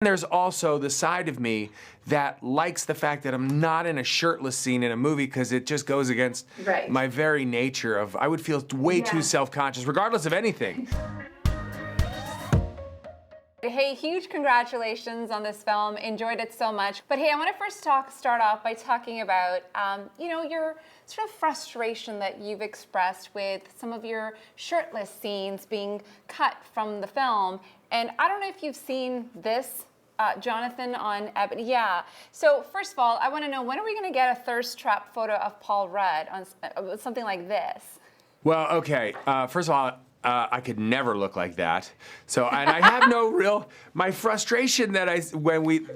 There's also the side of me that likes the fact that I'm not in a shirtless scene in a movie because it just goes against my very nature of, I would feel way too self-conscious, regardless of anything. Hey, huge congratulations on this film. Enjoyed it so much. But hey, I want to first start off by talking about, you know, your sort of frustration that you've expressed with some of your shirtless scenes being cut from the film. And I don't know if you've seen this, Jonathan, on EBONY. Yeah. So first of all, I want to know, when are we going to get a thirst trap photo of Paul Rudd on something like this? Well, okay. First of all, I could never look like that. So, and I have no real, my frustration that when we,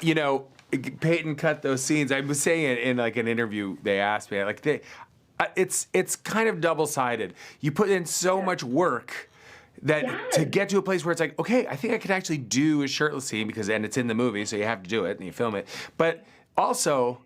you know, Peyton cut those scenes, I was saying it in like an interview, they asked me, like, it's kind of double-sided. You put in so much work that to get to a place where it's like, okay, I think I could actually do a shirtless scene and it's in the movie, so you have to do it and you film it. But also,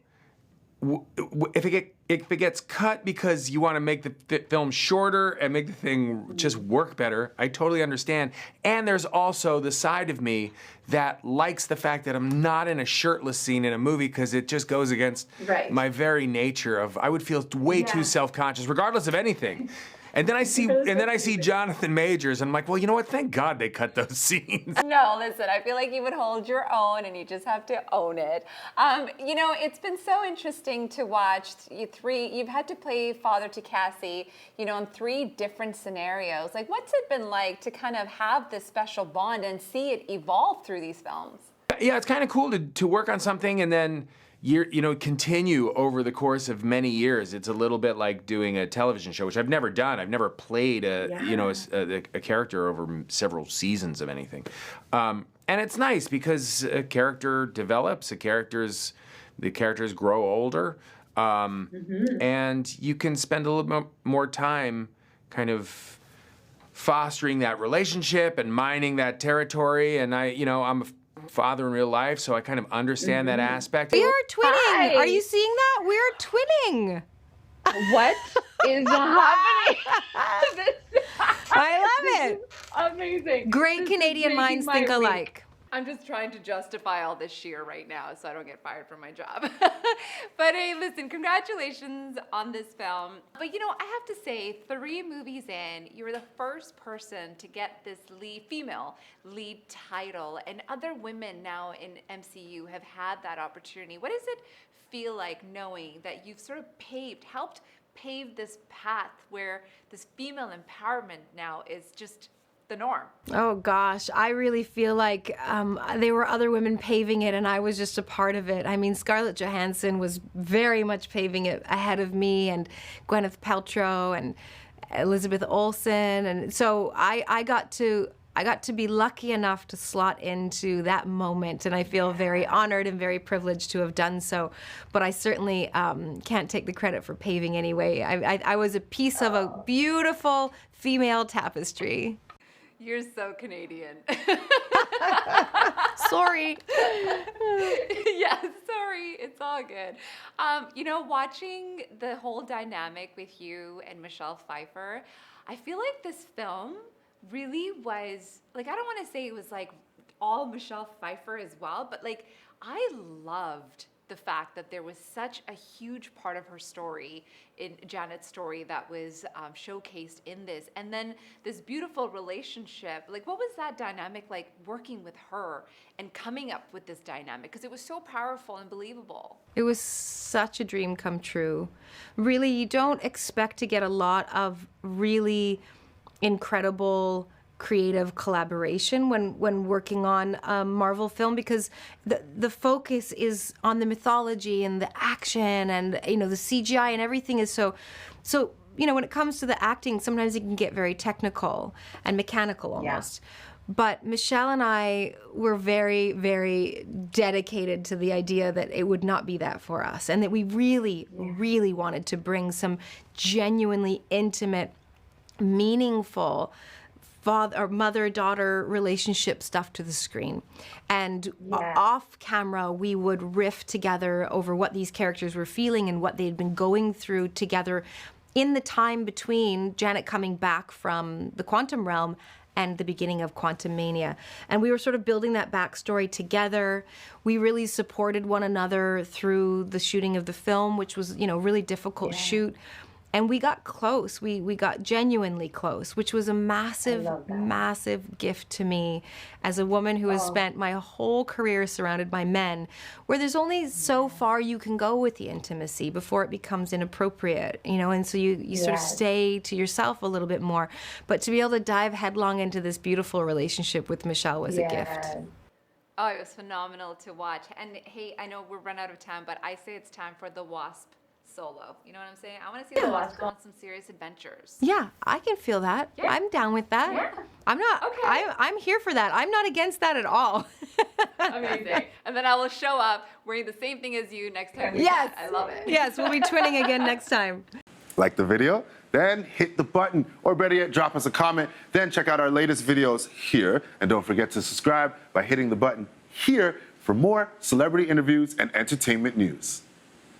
if it gets cut because you want to make the film shorter and make the thing just work better, I totally understand. And there's also the side of me that likes the fact that I'm not in a shirtless scene in a movie because it just goes against my very nature of, I would feel way too self-conscious, regardless of anything. And then I see Jonathan Majors, and I'm like, well, you know what? Thank God they cut those scenes. No, listen, I feel like you would hold your own, and you just have to own it. You know, it's been so interesting to watch you've had to play father to Cassie, you know, in 3 different scenarios. Like, what's it been like to kind of have this special bond and see it evolve through these films? Yeah, it's kind of cool to work on something and then continue over the course of many years. It's a little bit like doing a television show, which I've never done. I've never played a character over several seasons of anything. And it's nice because a character develops, the characters grow older, and you can spend a little more time kind of fostering that relationship and mining that territory. And I'm a father in real life, so I kind of understand that aspect. We are twinning. Hi. Are you seeing that? We are twinning. What is happening? I love it. Amazing. Great Canadian minds think alike. I'm just trying to justify all this sheer right now so I don't get fired from my job. But hey, listen, congratulations on this film. But you know, I have to say, 3 movies in, you were the first person to get this female lead title, and other women now in MCU have had that opportunity. What does it feel like knowing that you've sort of helped pave this path where this female empowerment now is just the norm? Oh gosh, I really feel like there were other women paving it and I was just a part of it. I mean, Scarlett Johansson was very much paving it ahead of me, and Gwyneth Paltrow and Elizabeth Olsen, and so I got to be lucky enough to slot into that moment, and I feel very honored and very privileged to have done so. But I certainly can't take the credit for paving anyway. I was a piece of a beautiful female tapestry. You're so Canadian. Sorry. Yeah, sorry. It's all good. You know, watching the whole dynamic with you and Michelle Pfeiffer, I feel like this film really was, like, I don't want to say it was like all Michelle Pfeiffer as well, but like I loved the fact that there was such a huge part of her story, in Janet's story, that was showcased in this. And then this beautiful relationship, like what was that dynamic like working with her and coming up with this dynamic? Because it was so powerful and believable. It was such a dream come true. Really, you don't expect to get a lot of really incredible creative collaboration when working on a Marvel film, because the focus is on the mythology and the action and, you know, the CGI and everything is so you know, when it comes to the acting, sometimes it can get very technical and mechanical almost. Yeah. But Michelle and I were very, very dedicated to the idea that it would not be that for us, and that we really, really wanted to bring some genuinely intimate, meaningful father or mother-daughter relationship stuff to the screen. And off camera, we would riff together over what these characters were feeling and what they'd been going through together in the time between Janet coming back from the quantum realm and the beginning of Quantumania. And we were sort of building that backstory together. We really supported one another through the shooting of the film, which was, you know, really difficult shoot. And we got close. We got genuinely close, which was a massive, massive gift to me as a woman who has spent my whole career surrounded by men, where there's only so far you can go with the intimacy before it becomes inappropriate, you know, and so you sort of stay to yourself a little bit more. But to be able to dive headlong into this beautiful relationship with Michelle was a gift. Oh, it was phenomenal to watch. And hey, I know we're run out of time, but I say it's time for the Wasp solo. You know what I'm saying? I want to see the Wasp go on some serious adventures. Yeah, I can feel that. Yeah. I'm down with that. Yeah. I'm not. Okay. I'm here for that. I'm not against that at all. Amazing. And then I will show up wearing the same thing as you next time. Yes. I love it. Yes, we'll be twinning again next time. Like the video? Then hit the button, or better yet, drop us a comment. Then check out our latest videos here. And don't forget to subscribe by hitting the button here for more celebrity interviews and entertainment news.